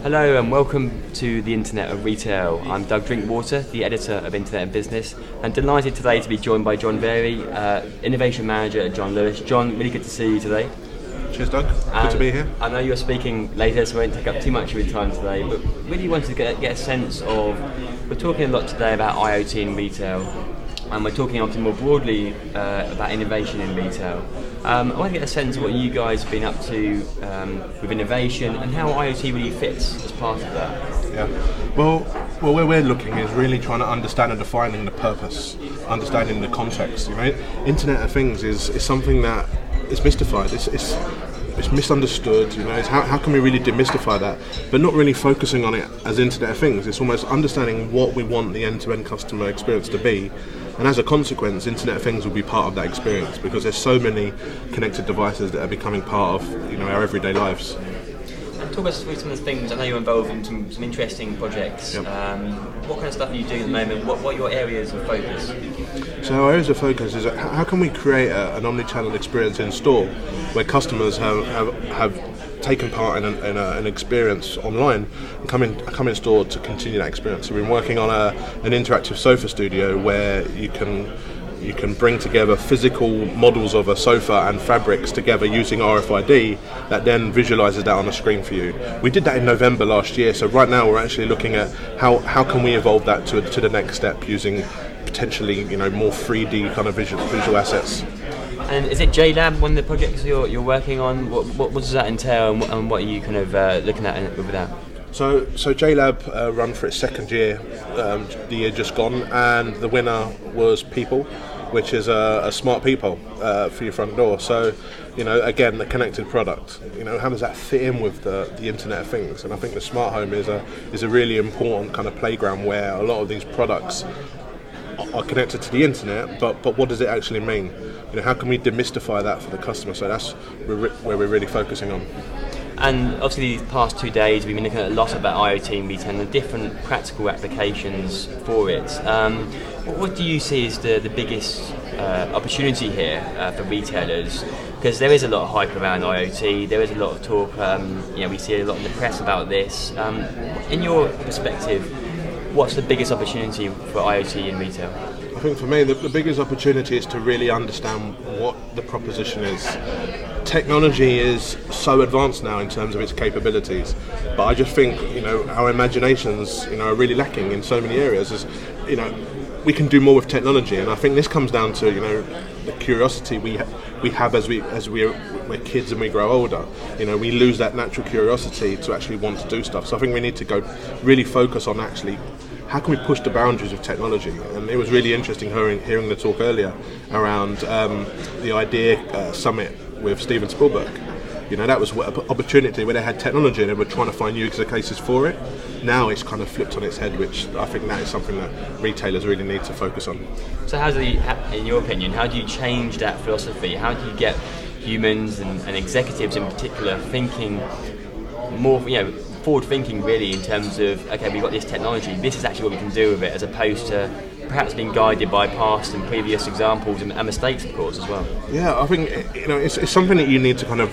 Hello and welcome to the Internet of Retail. I'm Doug Drinkwater, the editor of Internet and Business, and delighted today to be joined by John Very, Innovation Manager at John Lewis. John, really good to see you today. Cheers, Doug. Good to be here. I know you're speaking later, so I won't take up too much of your time today, but really wanted to get a sense of, we're talking a lot today about IoT in retail, and we're talking obviously more broadly about innovation in retail. I want to get a sense of what you guys have been up to with innovation and how IoT really fits as part of that. Yeah. Well, where we're looking is really trying to understand and defining the purpose, understanding the context. Internet of Things is something that is mystified. It's misunderstood. It's how can we really demystify that, but not really focusing on it as Internet of Things. It's almost understanding what we want the end-to-end customer experience to be. And as a consequence, Internet of Things will be part of that experience because there's so many connected devices that are becoming part of our everyday lives. And talk us through some of the things. I know you're involved in some interesting projects. Yep. What kind of stuff are you doing at the moment? What are your areas of focus? So our areas of focus is how can we create an omni-channel experience in store where customers have taken part in an experience online and come in store to continue that experience. So we've been working on an interactive sofa studio where you can bring together physical models of a sofa and fabrics together using RFID that then visualizes that on a screen for you. We did that in November last year, so right now we're actually looking at how can we evolve that to the next step using potentially more 3D kind of visual assets. And is it JLab, one of the projects you're working on? What does that entail, and what are you kind of looking at with that? So JLab run for its second year, the year just gone, and the winner was People, which is a smart people for your front door. So, again, the connected product. How does that fit in with the Internet of Things? And I think the smart home is a really important kind of playground where a lot of these products are connected to the internet, but what does it actually mean? How can we demystify that for the customer? So that's where we're really focusing on. And obviously these past 2 days we've been looking at a lot about IoT and retail and the different practical applications for it. What do you see as the biggest opportunity here for retailers? Because there is a lot of hype around IoT, there is a lot of talk, we see a lot in the press about this. In your perspective, what's the biggest opportunity for IoT in retail? I think for me the biggest opportunity is to really understand what the proposition is. Technology is so advanced now in terms of its capabilities, but I just think our imaginations are really lacking in so many areas. We can do more with technology, and I think this comes down to the curiosity we have as we're kids and we grow older. We lose that natural curiosity to actually want to do stuff. So I think we need to go really focus on actually how can we push the boundaries of technology. And it was really interesting hearing the talk earlier around the Idea Summit with Steven Spielberg. That was an opportunity where they had technology and they were trying to find user cases for it. Now it's kind of flipped on its head, which I think that is something that retailers really need to focus on. So in your opinion, how do you change that philosophy? How do you get humans and executives in particular thinking more, forward thinking really in terms of, okay, we've got this technology, this is actually what we can do with it, as opposed to perhaps being guided by past and previous examples and mistakes, of course, as well. Yeah, I think it's something that you need to kind of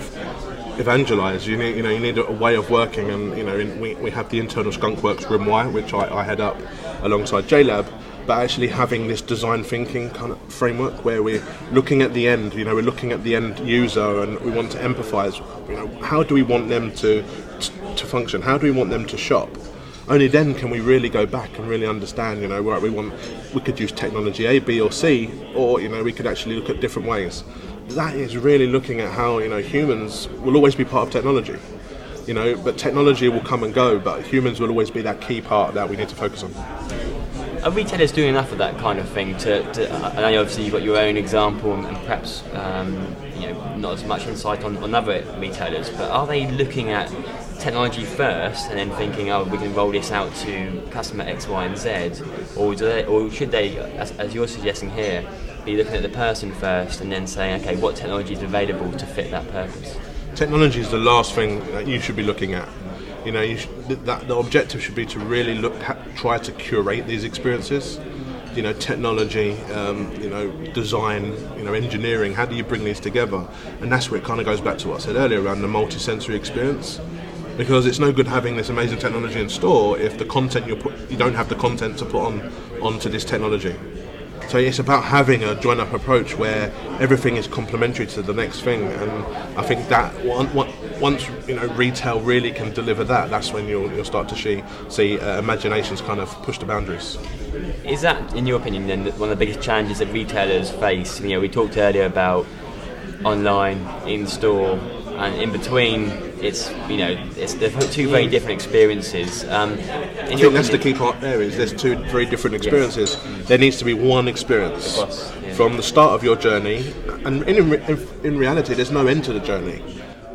evangelize. You need a way of working, and we have the internal Skunkworks Room Y, which I head up alongside JLab. But actually having this design thinking kind of framework where we're looking at the end, we're looking at the end user, and we want to empathise. How do we want them to function? How do we want them to shop? Only then can we really go back and really understand. We could use technology A, B, or C, or we could actually look at different ways. That is really looking at how humans will always be part of technology. But technology will come and go, but humans will always be that key part that we need to focus on. Are retailers doing enough of that kind of thing? I know obviously you've got your own example and perhaps not as much insight on other retailers, but are they looking at technology first and then thinking, we can roll this out to customer X, Y, and Z, or should they, as you're suggesting here, be looking at the person first and then saying, okay, what technology is available to fit that purpose? Technology is the last thing that you should be looking at. The objective should be to really try to curate these experiences. Technology, design, engineering. How do you bring these together? And that's where it kind of goes back to what I said earlier around the multi-sensory experience. because it's no good having this amazing technology in store if the content you don't have the content to put onto this technology. So it's about having a join-up approach where everything is complementary to the next thing, and I think that once retail really can deliver that, that's when you'll start to see imaginations kind of push the boundaries. Is that, in your opinion, then, one of the biggest challenges that retailers face? We talked earlier about online, in-store, and in between. They're two very different experiences. I think that's the key part there. Is there's two very different experiences. Yes. There needs to be one experience from the start of your journey, and in reality, there's no end to the journey.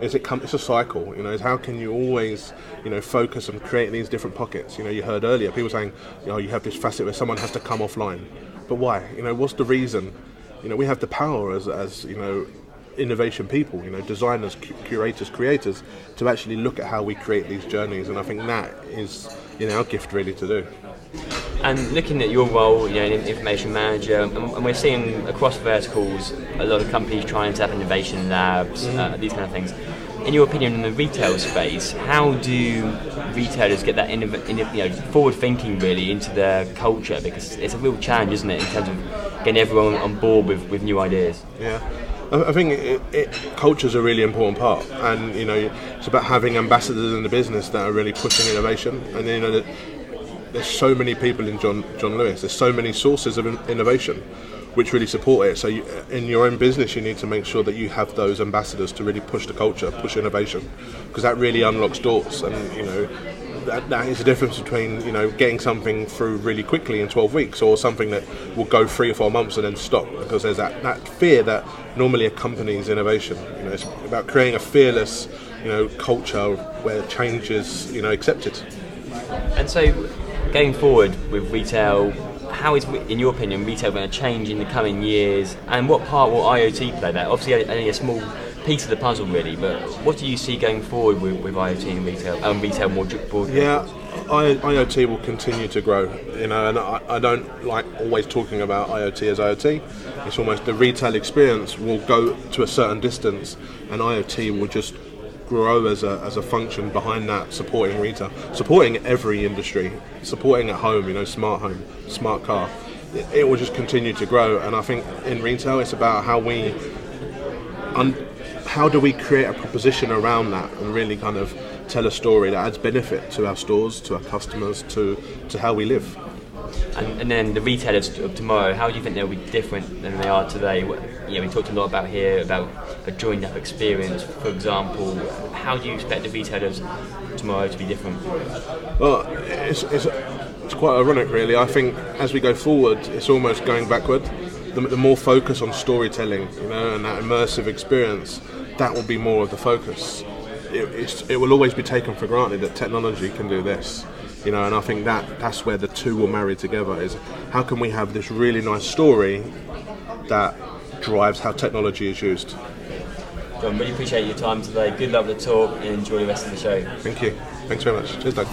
It's a cycle. Is how can you always focus and create these different pockets? You heard earlier people saying, you have this facet where someone has to come offline, but why? What's the reason? We have the power as innovation people, designers, curators, creators, to actually look at how we create these journeys, and I think that is our gift really to do. And looking at your role, in information manager, and we're seeing across verticals a lot of companies trying to have innovation labs, these kind of things. In your opinion, in the retail space, how do retailers get that forward thinking really into their culture? Because it's a real challenge, isn't it, in terms of getting everyone on board with new ideas? Yeah. I think culture is a really important part, and it's about having ambassadors in the business that are really pushing innovation. And there's so many people in John Lewis. There's so many sources of innovation which really support it. So in your own business, you need to make sure that you have those ambassadors to really push the culture, push innovation, because that really unlocks doors. And that is the difference between getting something through really quickly in 12 weeks or something that will go 3 or 4 months and then stop, because there's that fear that normally accompanies innovation. It's about creating a fearless culture where change is accepted. And so going forward with retail, how is, in your opinion, retail going to change in the coming years, and what part will IoT play there? Obviously only a small piece of the puzzle really, but what do you see going forward with IoT and retail more broadly? Yeah, IoT will continue to grow, and I don't like always talking about IoT as IoT. It's almost the retail experience will go to a certain distance, and IoT will just grow as a function behind that, supporting retail, supporting every industry, supporting at home, smart home, smart car. It will just continue to grow, and I think in retail it's about how do we create a proposition around that and really kind of tell a story that adds benefit to our stores, to our customers, to how we live. And then the retailers of tomorrow, how do you think they'll be different than they are today? We talked a lot about a joined up experience, for example. How do you expect the retailers tomorrow to be different? Well, it's quite ironic really. I think as we go forward, it's almost going backward. The more focus on storytelling, and that immersive experience, that will be more of the focus. It will always be taken for granted that technology can do this, and I think that's where the two will marry together. Is how can we have this really nice story that drives how technology is used. John, really appreciate your time today. Good luck with the talk and enjoy the rest of the show. Thank you. Thanks very much. Cheers, Doug.